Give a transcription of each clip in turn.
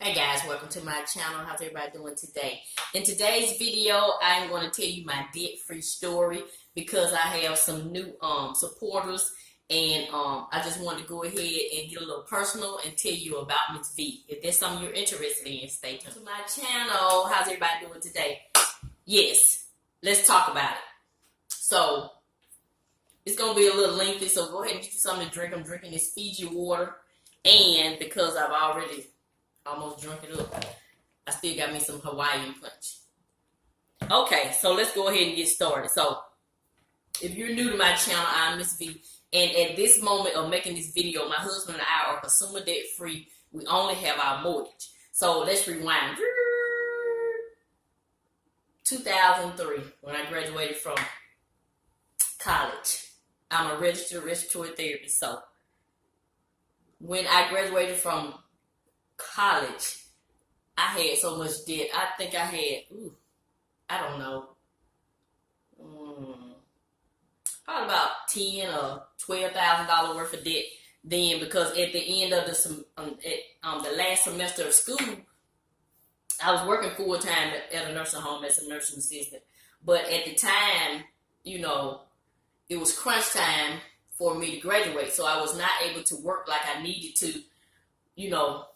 Hey guys, welcome to my channel. How's everybody doing today? In today's video, I'm going to tell you my debt-free story because I have some new supporters, and I just wanted to go ahead and get a little personal and tell you about Mrs Vee. If there's something you're interested in, stay tuned to my channel. How's everybody doing today? Yes, let's talk about it. So it's going to be a little lengthy, so go ahead and get you something to drink. I'm drinking this Fiji water, and because I've already almost drunk it up, I still got me some Hawaiian punch. Okay, so let's go ahead and get started. So if you're new to my channel, I'm Mrs Vee, and at this moment of making this video, my husband and I are consumer debt free. We only have our mortgage. So let's rewind. 2003, when I graduated from college. I'm a registered respiratory therapist. So when I graduated from college, I had so much debt. I think I had, I don't know, probably about $10,000 or $12,000 worth of debt then, because at the end of the last semester of school, I was working full time at a nursing home as a nursing assistant. But at the time, you know, it was crunch time for me to graduate, so I was not able to work like I needed to, you know.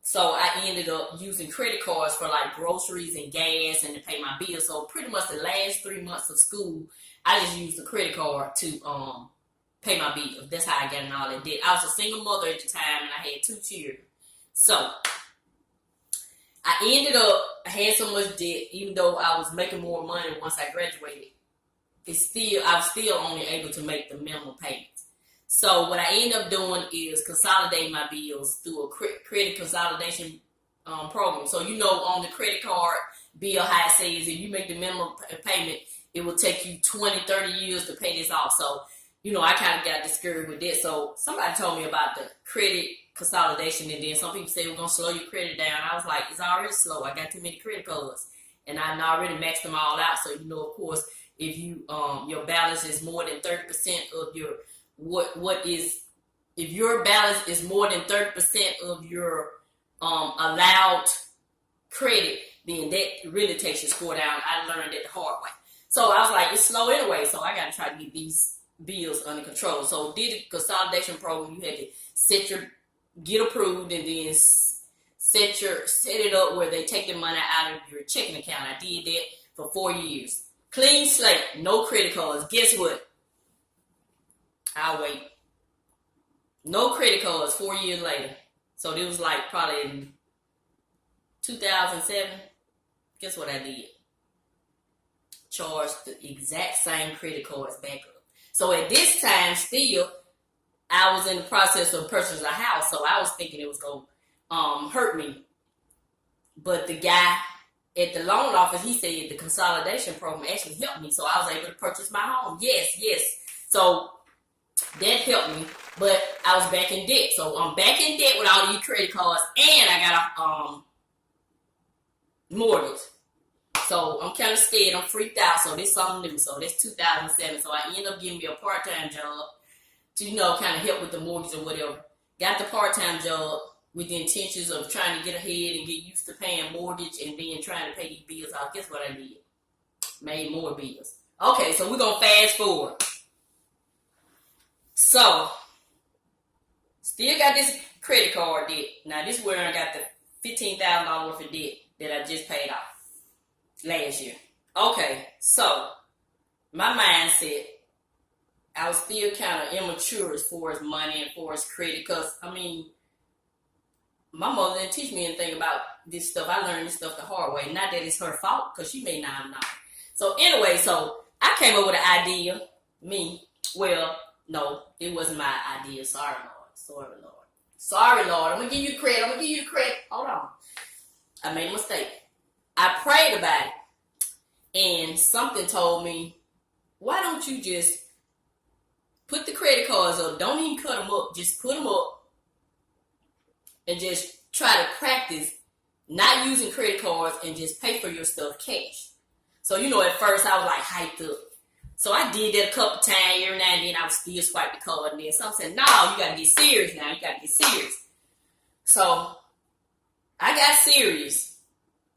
So I ended up using credit cards for like groceries and gas and to pay my bills. So pretty much the last 3 months of school, I just used the credit card to pay my bills. That's how I got in all that debt. I was a single mother at the time, and I had 2 children. So I had so much debt, even though I was making more money once I graduated. I was still only able to make the minimum payments. So what I end up doing is consolidating my bills through a credit consolidation program. So, you know, on the credit card bill, how it says if you make the minimum payment, it will take you 20, 30 years to pay this off. So, you know, I kind of got discouraged with that. So somebody told me about the credit consolidation, and then some people say we're going to slow your credit down. I was like, it's already slow. I got too many credit cards, and I already maxed them all out. So, you know, of course, if you your balance is more than 30% of your if your balance is more than 30% of your allowed credit, then that really takes your score down. I learned it the hard way. So I was like, it's slow anyway, so I got to try to get these bills under control. So did the consolidation program. You had to get approved, and then set it up where they take the money out of your checking account. I did that for 4 years. Clean slate, no credit cards. Guess what? I'll wait. No credit cards 4 years later. So it was like probably in 2007. Guess what I did? Charged the exact same credit cards back up. So at this time still, I was in the process of purchasing a house. So I was thinking it was going to hurt me. But the guy at the loan office, he said the consolidation program actually helped me. So I was able to purchase my home. Yes. So that helped me, but I was back in debt. So I'm back in debt with all these credit cards, and I got a mortgage. So I'm kind of scared. I'm freaked out. So this is something new. So that's 2007. So I ended up getting me a part-time job to, you know, kind of help with the mortgage or whatever. Got the part-time job with the intentions of trying to get ahead and get used to paying mortgage and then trying to pay these bills off. Guess what I did? Made more bills. Okay, so we're going to fast forward. So, still got this credit card debt. Now, this is where I got the $15,000 worth of debt that I just paid off last year. Okay, so my mindset, I was still kind of immature as far as money and as far as credit, because, I mean, my mother didn't teach me anything about this stuff. I learned this stuff the hard way. Not that it's her fault, because she may not have known. So anyway, so I came up with an idea. No, it wasn't my idea. Sorry, Lord. I'm going to give you credit. Hold on. I made a mistake. I prayed about it, and something told me, why don't you just put the credit cards up? Don't even cut them up. Just put them up. And just try to practice not using credit cards and just pay for your stuff cash. So, you know, at first I was like hyped up. So I did that a couple times, every now and then I would still swipe the card, and then some said, no, you got to get serious now. You got to get serious. So I got serious.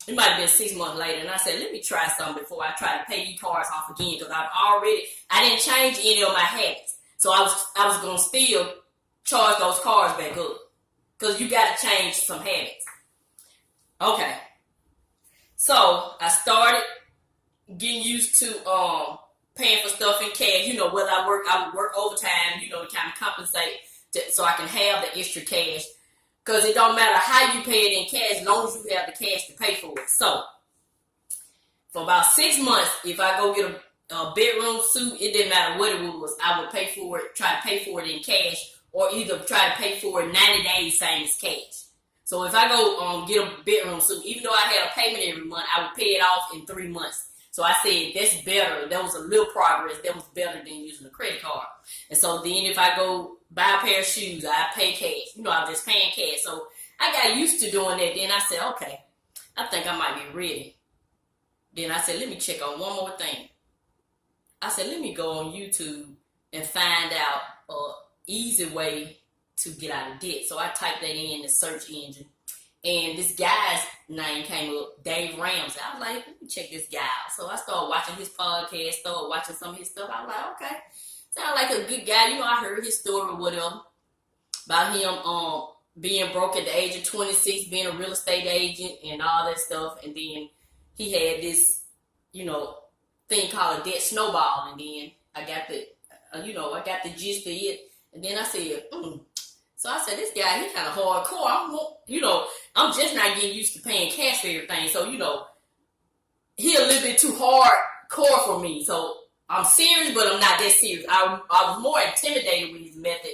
It might have been 6 months later, and I said, let me try something before I try to pay these cards off again, because I didn't change any of my habits. So I was going to still charge those cards back up, because you got to change some habits. Okay. So I started getting used to paying for stuff in cash. You know, whether I would work overtime, you know, to kind of compensate so I can have the extra cash. Because it don't matter how you pay it in cash, as long as you have the cash to pay for it. So, for about 6 months, if I go get a bedroom suit, it didn't matter what it was. I would pay for it, try to pay for it in cash, or either try to pay for it 90 days, same as cash. So if I go get a bedroom suit, even though I had a payment every month, I would pay it off in 3 months. So I said, that's better. That was a little progress. That was better than using a credit card. And so then if I go buy a pair of shoes, I pay cash. You know, I was just paying cash. So I got used to doing that. Then I said, okay, I think I might be ready. Then I said, let me check on one more thing. I said, let me go on YouTube and find out an easy way to get out of debt. So I typed that in the search engine. And this guy's name came up, Dave Ramsey. I was like, let me check this guy out. So I started watching his podcast, started watching some of his stuff. I was like, okay, sound like a good guy. You know, I heard his story or whatever about him being broke at the age of 26, being a real estate agent and all that stuff. And then he had this, you know, thing called a debt snowball. And then I got the gist of it. And then I said, So I said, this guy, he kind of hardcore. I'm just not getting used to paying cash for everything. So, he a little bit too hardcore for me. So I'm serious, but I'm not that serious. I was more intimidated with his method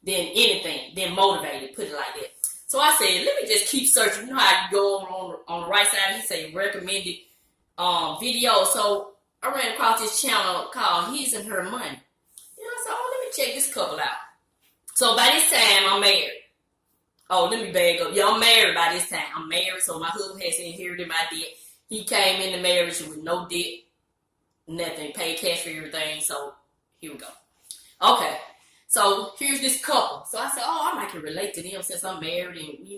than anything, than motivated, put it like that. So I said, let me just keep searching. You know how you go on the right side, he say recommended videos. So I ran across this channel called His and Her Money. I said, let me check this couple out. So by this time, I'm married. Oh, let me back up. Yeah, I'm married by this time. I'm married, so my husband has inherited my debt. He came into marriage with no debt, nothing, paid cash for everything. So here we go. Okay, so here's this couple. So I said, I might can relate to them since I'm married and,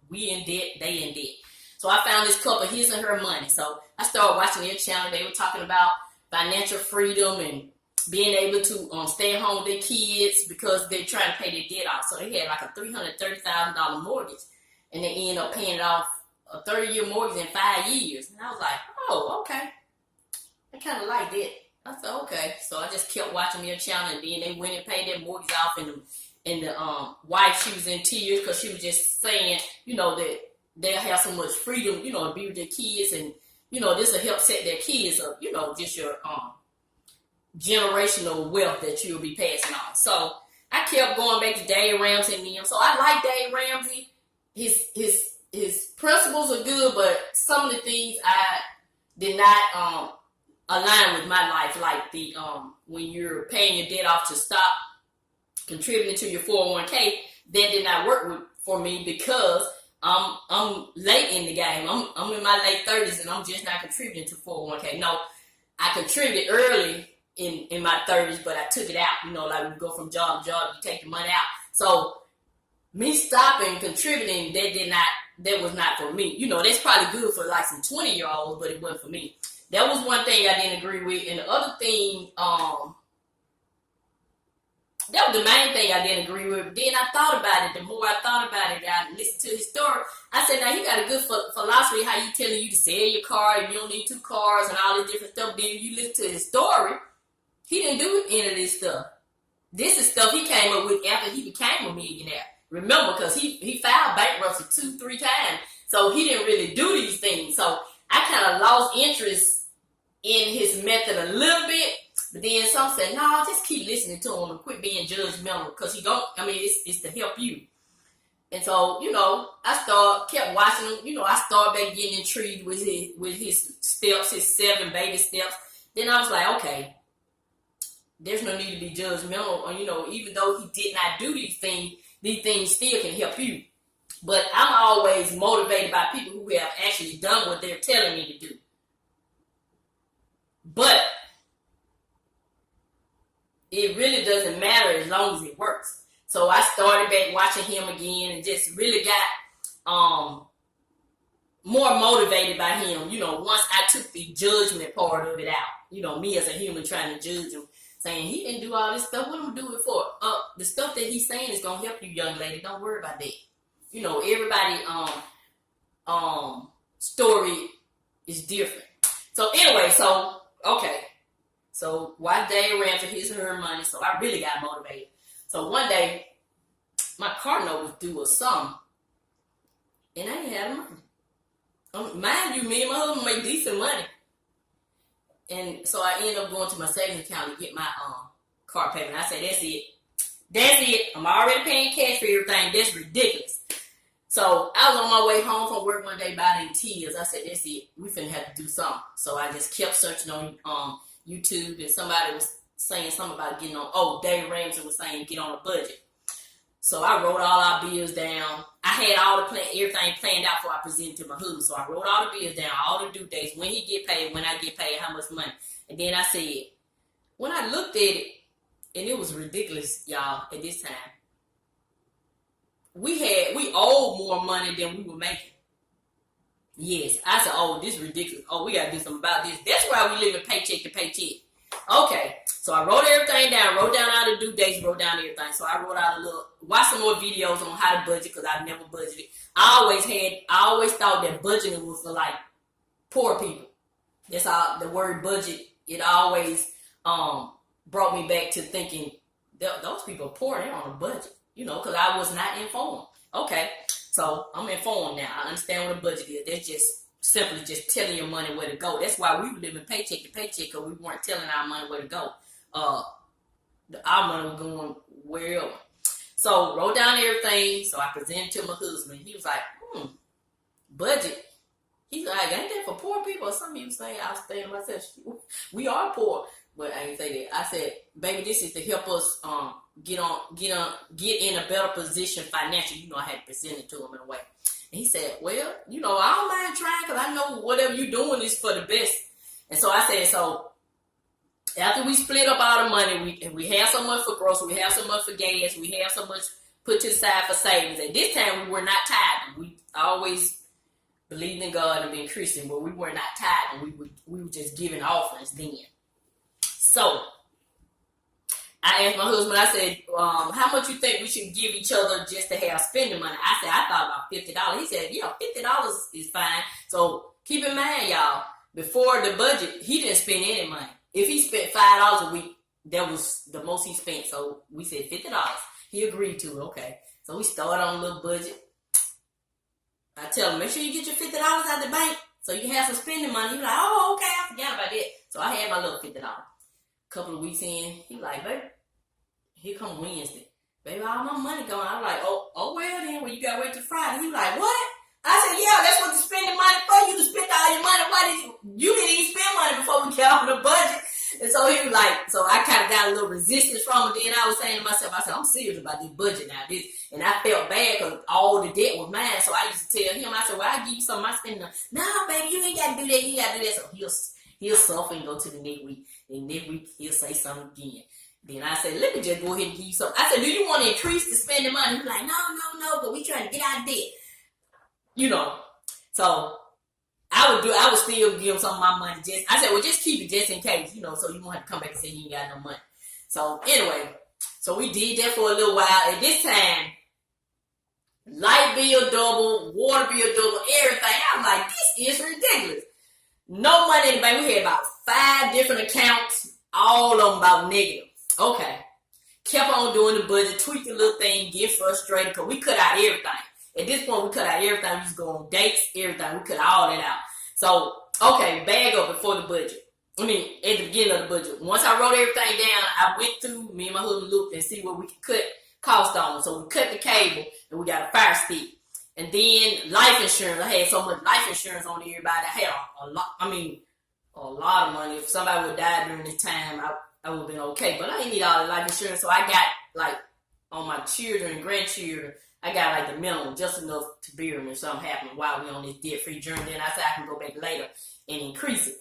we in debt, they in debt. So I found this couple, His and Her Money. So I started watching their channel. They were talking about financial freedom and being able to stay at home with their kids because they're trying to pay their debt off. So they had like a $330,000 mortgage, and they ended up paying it off a 30-year mortgage in 5 years. And I was like, oh, okay. I kind of like that. I said, okay. So I just kept watching their channel, and then they went and paid their mortgage off, and the wife, she was in tears because she was just saying, that they'll have so much freedom, to be with their kids, and, this will help set their kids up, just your generational wealth that you'll be passing on. So I kept going back to Dave Ramsey and them. So I like Dave Ramsey. His principles are good, but some of the things I did not align with my life, like the when you're paying your debt off to stop contributing to your 401k. That did not work for me because I'm late in the game. I'm in my late 30s and I'm just not contributing to 401k. No, I contributed early in my 30s, but I took it out. Like when you go from job to job, you take the money out. So me stopping contributing, that was not for me. That's probably good for like some 20-year-olds, but it wasn't for me. That was one thing I didn't agree with. And the other thing, that was the main thing I didn't agree with. But then I thought about it. The more I thought about it, I listened to his story. I said, now he got a good philosophy, how you telling you to sell your car if you don't need 2 cars and all this different stuff. Then you listen to his story. He didn't do any of this stuff. This is stuff he came up with after he became a millionaire. Remember, because he filed bankruptcy 2-3 times. So he didn't really do these things. So I kind of lost interest in his method a little bit. But then some said, no, just keep listening to him and quit being judgmental. Because it's to help you. And so, I kept watching him. I started back getting intrigued with his steps, his 7 baby steps. Then I was like, okay, there's no need to be judgmental. Even though he did not do these things still can help you. But I'm always motivated by people who have actually done what they're telling me to do. But it really doesn't matter as long as it works. So I started back watching him again and just really got more motivated by him, once I took the judgment part of it out. Me as a human trying to judge him, saying he didn't do all this stuff. What am I do it for? The stuff that he's saying is gonna help you, young lady. Don't worry about that. Everybody story is different. So anyway, okay. So while Dad ran for his or her money, so I really got motivated. So one day, my car note was due or something, and I didn't have money. Mind you, me and my husband make decent money. And so I ended up going to my savings account to get my car payment. I said, that's it. That's it. I'm already paying cash for everything. That's ridiculous. So I was on my way home from work one day about in tears. I said, that's it. We finna have to do something. So I just kept searching on YouTube, and somebody was saying something about getting on, Dave Ramsey was saying get on a budget. So I wrote all our bills down. I had everything planned out before I presented to my husband. So I wrote all the bills down, all the due dates, when he get paid, when I get paid, how much money. And then I said, when I looked at it, and it was ridiculous, y'all, at this time. We owed more money than we were making. Yes. I said, this is ridiculous. We got to do something about this. That's why we live in paycheck to paycheck. Okay. So I wrote everything down, wrote down all the due dates, wrote down everything. So I wrote out watched some more videos on how to budget because I've never budgeted. I always thought that budgeting was for like poor people. That's all, the word budget, it always brought me back to thinking those people are poor, they're on a budget, because I was not informed. Okay, so I'm informed now. I understand what a budget is. That's just simply just telling your money where to go. That's why we were living paycheck to paycheck, because we weren't telling our money where to go. Our money was going wherever. So wrote down everything. So I presented to my husband. He was like, budget. He's like, ain't that for poor people or something? He was saying, I was saying to myself, we are poor. But I didn't say that. I said, baby, this is to help us get in a better position financially. I had to present it to him in a way. And he said, well, I don't mind trying because I know whatever you're doing is for the best. And so I said, so after we split up all the money, we have so much for groceries, we have so much for gas, we have so much put to the side for savings. At this time, we were not tithing. We always believed in God and being Christian, but we were not tithing. We were just giving offerings then. So I asked my husband, I said, how much you think we should give each other just to have spending money? I said, I thought about $50. He said, yeah, $50 is fine. So keep in mind, y'all, before the budget, he didn't spend any money. If he spent $5 a week, that was the most he spent. So we said $50. He agreed to it. Okay. So we started on a little budget. I tell him, make sure you get your $50 out the bank so you can have some spending money. He's like, okay, I forgot about that. So I had my little $50. Couple of weeks in, he like, baby, here come Wednesday. Baby, all my money gone. I'm like, well then, you gotta wait till Friday. He like, what? I said, yeah, that's what you spending money for. You to spend all your money. Why you didn't even spend money before we got on the budget? And so he was like, so I kind of got a little resistance from it. Then I was saying to myself, I said, I'm serious about this budget now. And I felt bad because all the debt was mine. So I used to tell him, I said, well, I'll give you some of my spending. No, baby, you ain't got to do that. You got to do that. So he'll suffer and go to the next week. And next week, he'll say something again. Then I said, let me just go ahead and give you something. I said, do you want to increase the spending money? He's like, no, but we trying to get out of debt. So I would still give him some of my money. I said, well, just keep it just in case, so you won't have to come back and say you ain't got no money. So anyway, so we did that for a little while. At this time, light bill double, water bill double, everything. I'm like, this is ridiculous. No money in the bank. We had about 5 different accounts, all of them about negative. Okay. Kept on doing the budget, tweaked the little thing, get frustrated because we cut out everything. At this point, we cut out everything. We just go on dates, everything. We cut all that out. So, okay, bag up before the budget. At the beginning of the budget. Once I wrote everything down, I went through, me and my husband looked and see what we could cut cost on. So we cut the cable and we got a fire stick. And then life insurance. I had so much life insurance on everybody. I had a lot of money. If somebody would die during this time, I would have been okay. But I didn't need all the life insurance. So I got, on my children and grandchildren, I got, the minimum, just enough to bear them if something happened while we on this debt-free journey. Then I said I can go back later and increase it.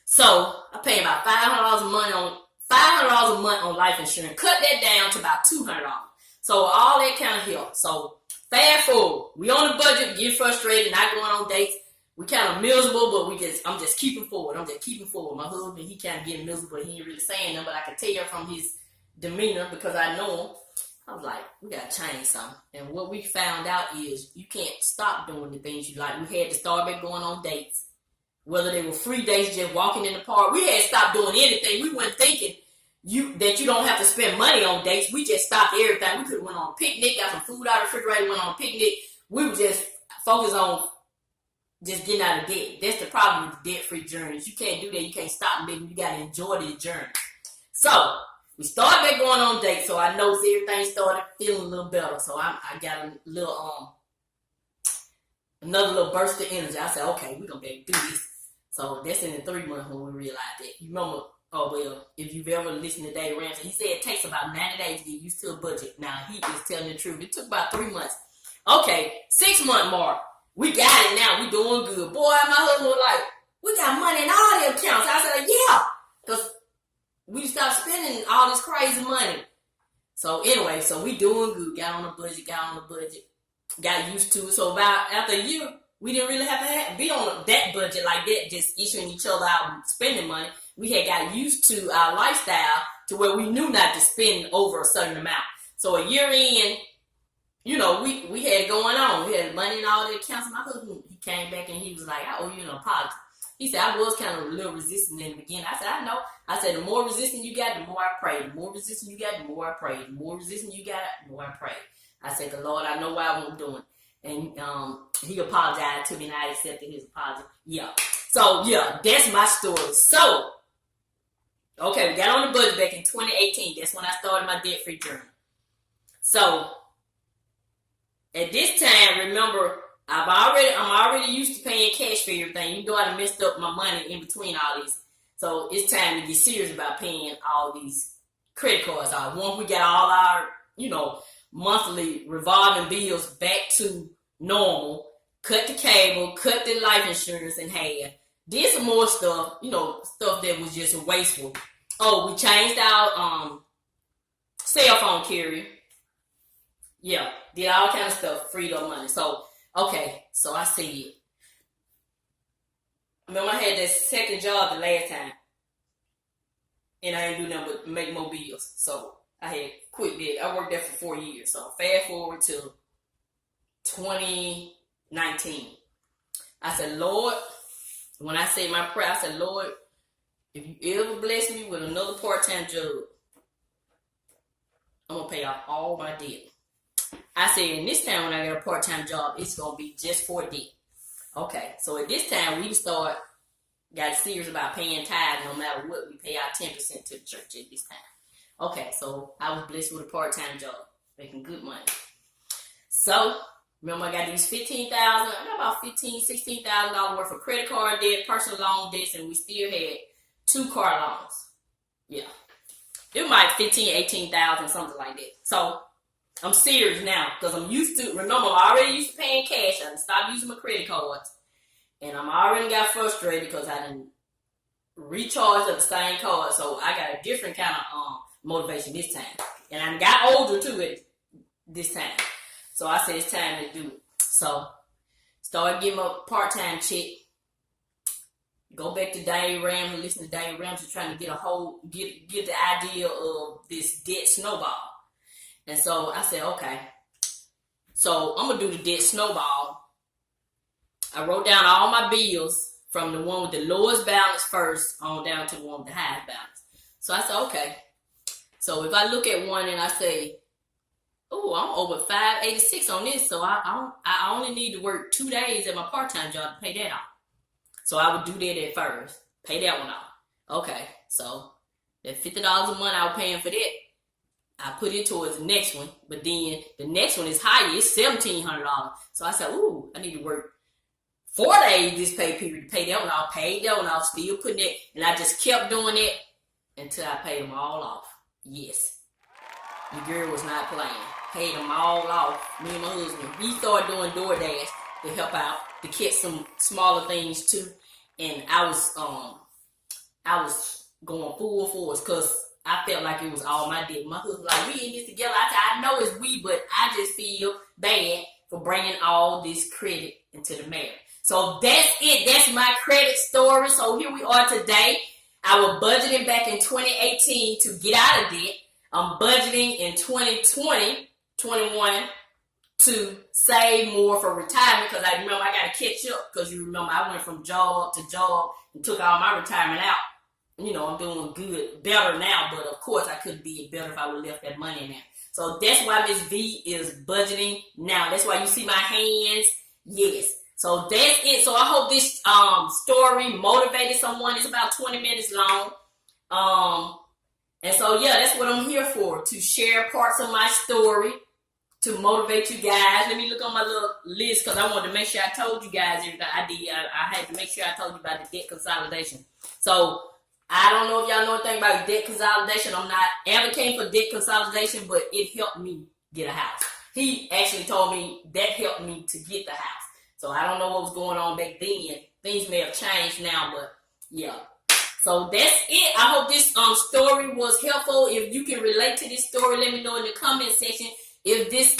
So I pay about $500 a month on life insurance. Cut that down to about $200. So all that kind of helped. So fast forward, we on the budget, get frustrated, not going on dates. we kind of miserable, but I'm just keeping forward. My husband, he kind of getting miserable. He ain't really saying nothing, but I could tell from his demeanor because I know him. I was like, we got to change something. And what we found out is you can't stop doing the things you like. We had to start back going on dates. Whether they were free dates, just walking in the park. We had to stop doing anything. We weren't thinking that you don't have to spend money on dates. We just stopped everything. We could have went on a picnic, got some food out of the refrigerator, went on a picnic. We were just focused on just getting out of debt. That's the problem with the debt-free journeys. You can't do that. You can't stop, baby. You got to enjoy the journey. So, we started back going on dates, so I noticed everything started feeling a little better. So I got a little another little burst of energy. I said, okay, we're gonna be able to do this. So that's in the 3 months when we realized that. You remember, if you've ever listened to Dave Ramsey, he said it takes about 90 days to get used to a budget. Now he is telling the truth. It took about 3 months. Okay, 6-month mark. We got it now. We doing good. Boy, my husband was like, we got money in all the accounts. I said, yeah, because we stopped spending all this crazy money. So anyway, so we doing good. Got on the budget. Got used to it. So about after a year, we didn't really have to be on that budget like that, just issuing each other out and spending money. We had got used to our lifestyle to where we knew not to spend over a certain amount. So a year in, we had it going on. We had money in all the accounts. My husband, he came back and he was like, I owe you an apology. He said, I was kind of a little resistant in the beginning. I said, I know. I said, the more resistant you got, the more I pray. The more resistant you got, the more I pray. The more resistant you got, the more I pray. I said, the Lord, I know why I'm doing. And he apologized to me, and I accepted his apology. Yeah. So, yeah, that's my story. So, okay, we got on the budget back in 2018. That's when I started my debt-free journey. So, at this time, remember, I'm already used to paying cash for everything. You know I done messed up my money in between all these. So it's time to get serious about paying all these credit cards off. Once we got all our, monthly revolving bills back to normal, cut the cable, cut the life insurance in half, did some more stuff, stuff that was just wasteful. Oh, we changed our cell phone carrier. Yeah, did all kind of stuff, freed up money. So, okay, so I see it. Remember, I had that second job the last time, and I didn't do nothing but make more bills. So I had quit that. I worked there for 4 years. So fast forward to 2019. I said, Lord, when I say my prayer, I said, Lord, if you ever bless me with another part-time job, I'm going to pay off all my debt. I said, and this time when I get a part-time job, it's going to be just for debt. Okay, so at this time, we got serious about paying tithes no matter what. We pay out 10% to the church at this time. Okay, so I was blessed with a part-time job, making good money. So, remember I got these I got about $15,000, $16,000 worth of credit card debt, personal loan debts, and we still had 2 car loans. Yeah. It was like $15,000, $18,000, something like that. So, I'm serious now, because I'm already used to paying cash. I stopped using my credit cards. And I'm already got frustrated because I didn't recharge the same card. So I got a different kind of motivation this time. And I got older too at this time. So I said it's time to do it. So started getting my part-time check. Go back to Dave Ramsey, listen to Dave Ramsey, trying to get the idea of this debt snowball. And so I said, okay. So I'm going to do the debt snowball. I wrote down all my bills from the one with the lowest balance first on down to the one with the highest balance. So I said, okay. So if I look at one and I say, oh, I'm over $586 on this, so I only need to work 2 days at my part-time job to pay that off. So I would do that at first, pay that one off. Okay, so that $50 a month I was paying for that, I put it towards the next one, but then the next one is higher, it's $1,700. So I said, ooh, I need to work 4 days this pay period to pay that one off, paid that one off, still putting it, and I just kept doing it until I paid them all off. Yes. The girl was not playing. Paid them all off. Me and my husband, we started doing DoorDash to help out, to catch some smaller things too. And I was going full force because I felt like it was all my debt. My husband was like, we in this together. I said, I know it's we, but I just feel bad for bringing all this credit into the marriage. So that's it. That's my credit story. So here we are today. I was budgeting back in 2018 to get out of debt. I'm budgeting in 2020, 21 to save more for retirement because I remember I got to catch up because you remember I went from job to job and took all my retirement out. You know, I'm doing good, better now, but of course I could be better if I would have left that money in there. So that's why Miss V is budgeting now. That's why you see my hands. Yes. So that's it. So I hope this story motivated someone. It's about 20 minutes long. And so yeah, that's what I'm here for, to share parts of my story to motivate you guys. Let me look on my little list because I wanted to make sure I told you guys everything I did. I had to make sure I told you about the debt consolidation. So I don't know if y'all know anything about debt consolidation. I'm not advocating for debt consolidation, but it helped me get a house. He actually told me that helped me to get the house. So I don't know what was going on back then. Things may have changed now, but yeah. So that's it. I hope this story was helpful. If you can relate to this story, let me know in the comment section. If this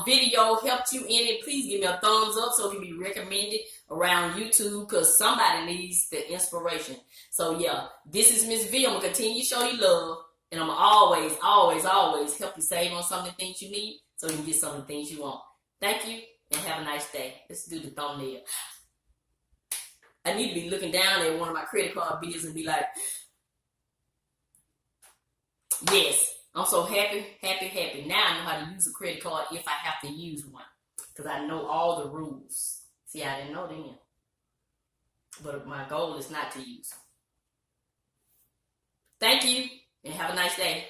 video helped you in it, please give me a thumbs up so it can be recommended around YouTube because somebody needs the inspiration. So yeah, this is Miss V. I'm going to continue to show you love. And I'm always, always, always help you save on some of the things you need so you can get some of the things you want. Thank you and have a nice day. Let's do the thumbnail. I need to be looking down at one of my credit card bills and be like, yes. I'm so happy, happy, happy. Now I know how to use a credit card if I have to use one. Because I know all the rules. See, I didn't know then. But my goal is not to use them. Thank you, and have a nice day.